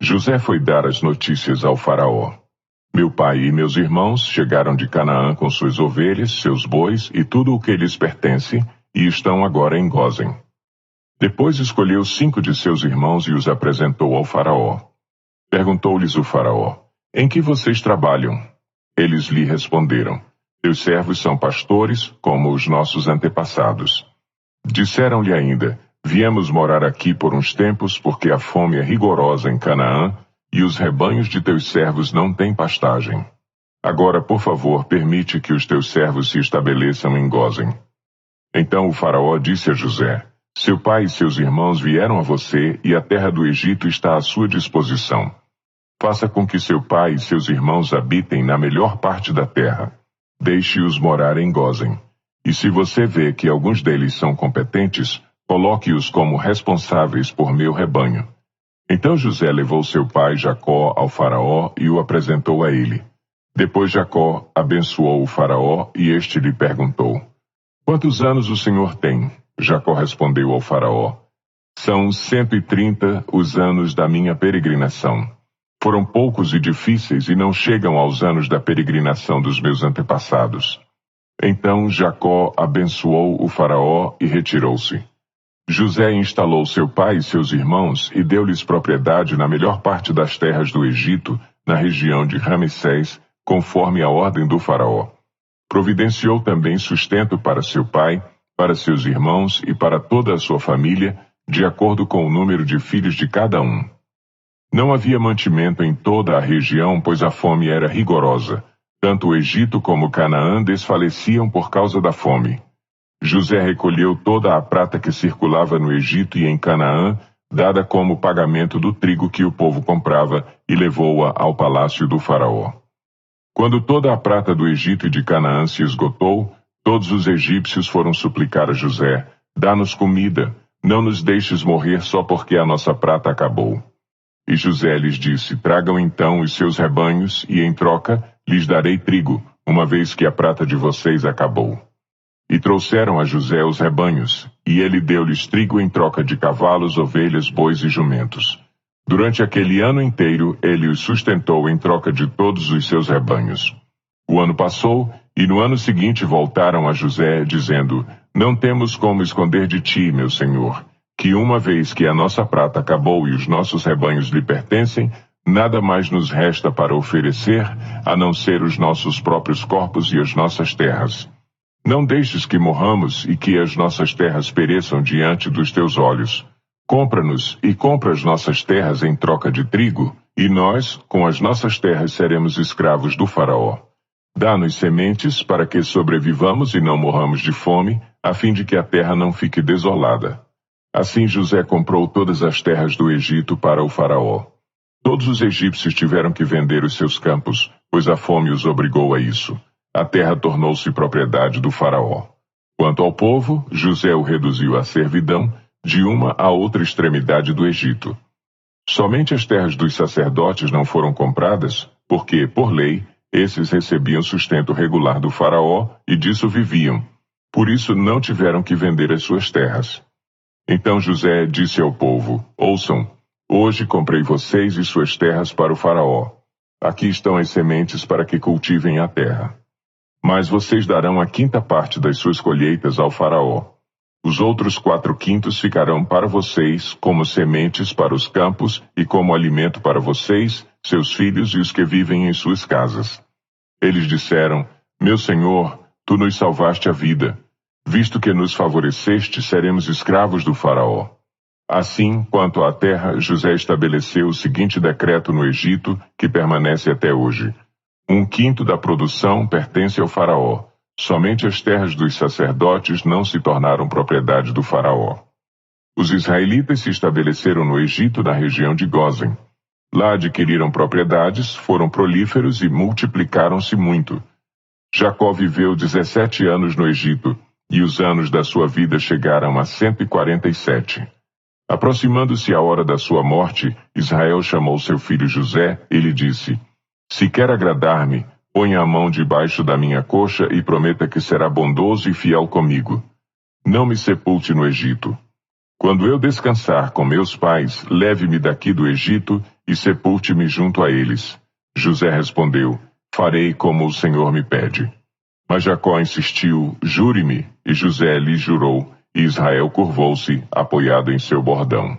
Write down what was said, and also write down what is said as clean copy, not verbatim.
José foi dar as notícias ao faraó. Meu pai e meus irmãos chegaram de Canaã com suas ovelhas, seus bois e tudo o que lhes pertence, e estão agora em Gósen. Depois escolheu 5 de seus irmãos e os apresentou ao faraó. Perguntou-lhes o faraó: em que vocês trabalham? Eles lhe responderam: teus servos são pastores, como os nossos antepassados. Disseram-lhe ainda: viemos morar aqui por uns tempos, porque a fome é rigorosa em Canaã, e os rebanhos de teus servos não têm pastagem. Agora, por favor, permite que os teus servos se estabeleçam em Gósen. Então o faraó disse a José: seu pai e seus irmãos vieram a você, e a terra do Egito está à sua disposição. Faça com que seu pai e seus irmãos habitem na melhor parte da terra. Deixe-os morar em Gósen. E se você vê que alguns deles são competentes, coloque-os como responsáveis por meu rebanho. Então José levou seu pai Jacó ao faraó e o apresentou a ele. Depois Jacó abençoou o faraó e este lhe perguntou: quantos anos o senhor tem? Jacó respondeu ao faraó: são 130 os anos da minha peregrinação. Foram poucos e difíceis e não chegam aos anos da peregrinação dos meus antepassados. Então Jacó abençoou o faraó e retirou-se. José instalou seu pai e seus irmãos e deu-lhes propriedade na melhor parte das terras do Egito, na região de Ramessés, conforme a ordem do faraó. Providenciou também sustento para seu pai, para seus irmãos e para toda a sua família, de acordo com o número de filhos de cada um. Não havia mantimento em toda a região, pois a fome era rigorosa. Tanto o Egito como Canaã desfaleciam por causa da fome. José recolheu toda a prata que circulava no Egito e em Canaã, dada como pagamento do trigo que o povo comprava, e levou-a ao palácio do faraó. Quando toda a prata do Egito e de Canaã se esgotou, todos os egípcios foram suplicar a José: dá-nos comida, não nos deixes morrer só porque a nossa prata acabou. E José lhes disse: tragam então os seus rebanhos, e em troca lhes darei trigo, uma vez que a prata de vocês acabou. E trouxeram a José os rebanhos, e ele deu-lhes trigo em troca de cavalos, ovelhas, bois e jumentos. Durante aquele ano inteiro, ele os sustentou em troca de todos os seus rebanhos. O ano passou, e no ano seguinte voltaram a José, dizendo: não temos como esconder de ti, meu senhor, que uma vez que a nossa prata acabou e os nossos rebanhos lhe pertencem, nada mais nos resta para oferecer, a não ser os nossos próprios corpos e as nossas terras. Não deixes que morramos e que as nossas terras pereçam diante dos teus olhos. Compra-nos e compra as nossas terras em troca de trigo, e nós, com as nossas terras, seremos escravos do faraó. Dá-nos sementes para que sobrevivamos e não morramos de fome, a fim de que a terra não fique desolada. Assim José comprou todas as terras do Egito para o faraó. Todos os egípcios tiveram que vender os seus campos, pois a fome os obrigou a isso. A terra tornou-se propriedade do faraó. Quanto ao povo, José o reduziu à servidão, de uma à outra extremidade do Egito. Somente as terras dos sacerdotes não foram compradas, porque, por lei, esses recebiam sustento regular do faraó e disso viviam. Por isso não tiveram que vender as suas terras. Então José disse ao povo: ouçam, hoje comprei vocês e suas terras para o faraó. Aqui estão as sementes para que cultivem a terra. Mas vocês darão a 5ª parte das suas colheitas ao faraó. Os outros 4/5 ficarão para vocês, como sementes para os campos e como alimento para vocês, seus filhos e os que vivem em suas casas. Eles disseram: meu senhor, tu nos salvaste a vida. Visto que nos favoreceste, seremos escravos do faraó. Assim, quanto à terra, José estabeleceu o seguinte decreto no Egito, que permanece até hoje: 1/5 da produção pertence ao faraó. Somente as terras dos sacerdotes não se tornaram propriedade do faraó. Os israelitas se estabeleceram no Egito, na região de Gósen. Lá adquiriram propriedades, foram prolíferos e multiplicaram-se muito. Jacó viveu 17 anos no Egito, e os anos da sua vida chegaram a 147. Aproximando-se a hora da sua morte, Israel chamou seu filho José e lhe disse: se quer agradar-me, ponha a mão debaixo da minha coxa e prometa que será bondoso e fiel comigo. Não me sepulte no Egito. Quando eu descansar com meus pais, leve-me daqui do Egito e sepulte-me junto a eles. José respondeu: farei como o Senhor me pede. Mas Jacó insistiu: jure-me. E José lhe jurou, e Israel curvou-se, apoiado em seu bordão.